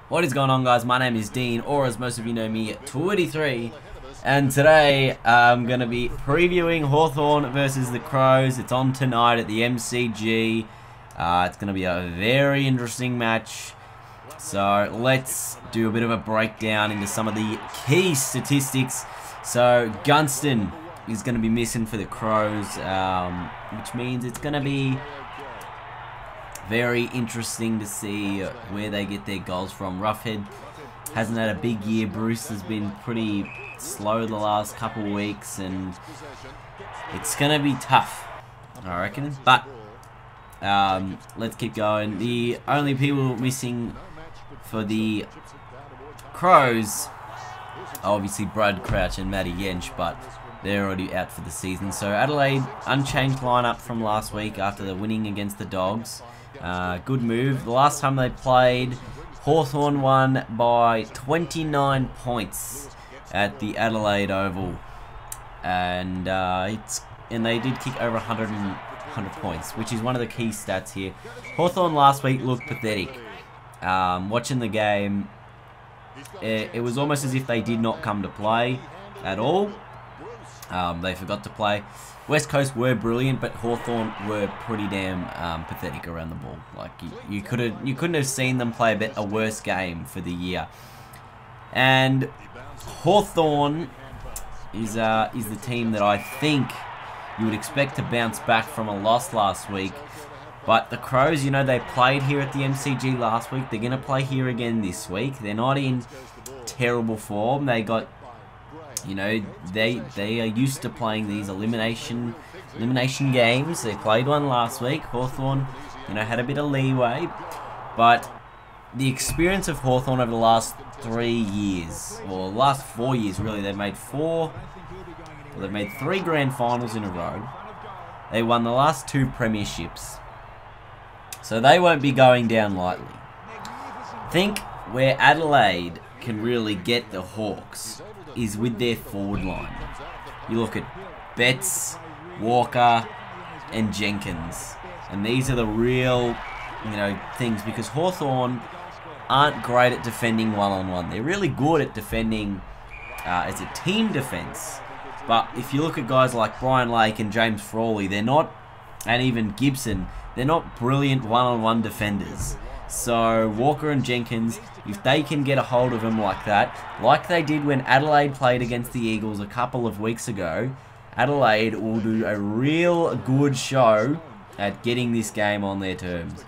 What is going on, guys? My name is Dean, or as most of you know me, 23, and today I'm going to be previewing Hawthorn versus the Crows. It's on tonight at the MCG. It's going to be a very interesting match. So let's do a bit of a breakdown into some of the key statistics. So Gunston is going to be missing for the Crows, which means it's going to be very interesting to see where they get their goals from. Roughhead hasn't had a big year. Bruce has been pretty slow the last couple of weeks, and it's going to be tough, I reckon. But let's keep going. The only people missing for the Crows are obviously Brad Crouch and Matty Yench, but they're already out for the season. So Adelaide, unchanged lineup from last week after the winning against the Dogs. Good move. The last time they played, Hawthorn won by 29 points at the Adelaide Oval, and they did kick over 100 points, which is one of the key stats here. Hawthorn last week looked pathetic. Watching the game, it was almost as if they did not come to play at all. They forgot to play. West Coast were brilliant, but Hawthorn were pretty damn pathetic around the ball. Like you couldn't have seen them play a worse game for the year. And Hawthorn is the team that I think you would expect to bounce back from a loss last week. But the Crows, you know, they played here at the MCG last week. They're going to play here again this week. They're not in terrible form. They got, you know, they are used to playing these elimination games. They played one last week. Hawthorn, you know, had a bit of leeway, but the experience of Hawthorn over the last 3 years, or last 4 years really, they've made three grand finals in a row. They won the last 2 premierships, so they won't be going down lightly. Think where Adelaide can really get the Hawks is with their forward line. You look at Betts, Walker, and Jenkins, and these are the real, you know, things, because Hawthorn aren't great at defending one-on-one. They're really good at defending as a team defense, but if you look at guys like Brian Lake and James Frawley, they're not, and even Gibson, they're not brilliant one-on-one defenders. So Walker and Jenkins, if they can get a hold of them like that, like they did when Adelaide played against the Eagles a couple of weeks ago, Adelaide will do a real good show at getting this game on their terms.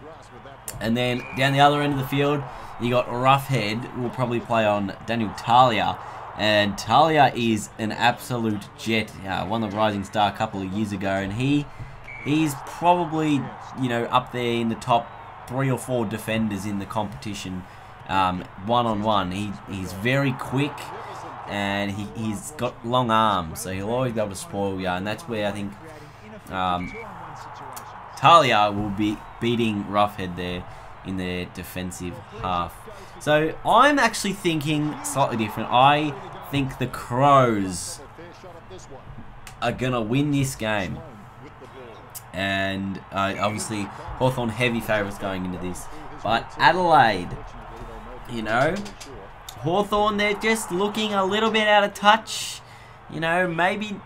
And then down the other end of the field, you got Roughhead, who will probably play on Daniel Talia. And Talia is an absolute jet. Won the Rising Star a couple of years ago, and he's probably, you know, up there in the top 3 or 4 defenders in the competition, one-on-one. He's very quick, and he's got long arms, so he'll always be able to spoil you, and that's where I think Talia will be beating Roughhead there in their defensive half. So I'm actually thinking slightly different. I think the Crows are going to win this game. And obviously Hawthorn heavy favourites going into this, but Adelaide, you know, Hawthorn, they're just looking a little bit out of touch. You know, maybe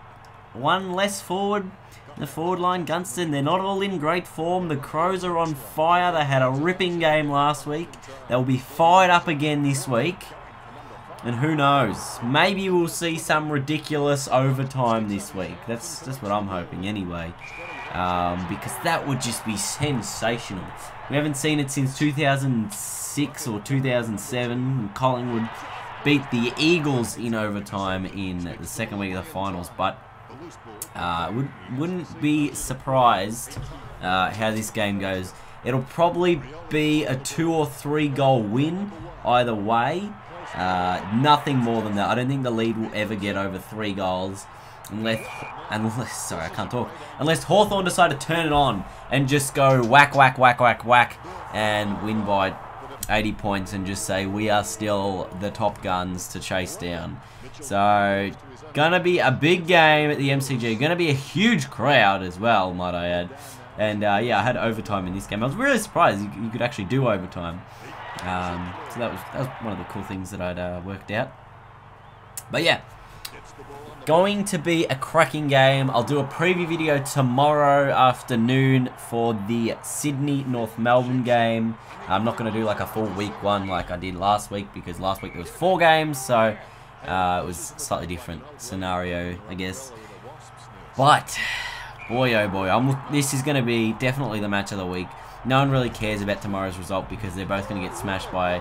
one less forward in the forward line. Gunston, they're not all in great form. The Crows are on fire. They had a ripping game last week. They'll be fired up again this week, and who knows, maybe we'll see some ridiculous overtime this week. That's just what I'm hoping anyway. Because that would just be sensational. We haven't seen it since 2006 or 2007 when Collingwood beat the Eagles in overtime in the second week of the finals, but wouldn't be surprised how this game goes. It'll probably be a 2 or 3 goal win either way. Nothing more than that. I don't think the lead will ever get over 3 goals. Unless Hawthorn decide to turn it on and just go whack, whack, whack, whack, whack, and win by 80 points and just say we are still the top guns to chase down. So, gonna be a big game at the MCG. Gonna be a huge crowd as well, might I add. And yeah, I had overtime in this game. I was really surprised you could actually do overtime. So that was one of the cool things that I'd worked out. But yeah, going to be a cracking game. I'll do a preview video tomorrow afternoon for the Sydney North Melbourne game. I'm not going to do like a full week one like I did last week, because last week there was 4 games, so it was a slightly different scenario, I guess. But boy, oh boy, this is going to be definitely the match of the week. No one really cares about tomorrow's result because they're both going to get smashed by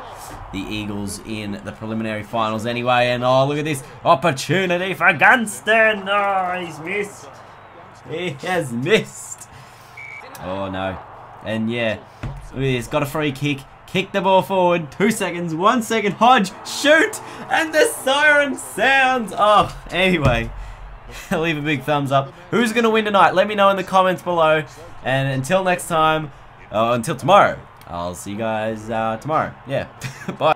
the Eagles in the preliminary finals anyway. And oh, look at this opportunity for Gunston. Oh, he's missed. He has missed. Oh, no. And yeah, look at this. Got a free kick. Kick the ball forward. 2 seconds. 1 second. Hodge. Shoot. And the siren sounds. Oh, anyway. Leave a big thumbs up. Who's going to win tonight? Let me know in the comments below. And until next time. Until tomorrow. I'll see you guys tomorrow. Yeah. Bye.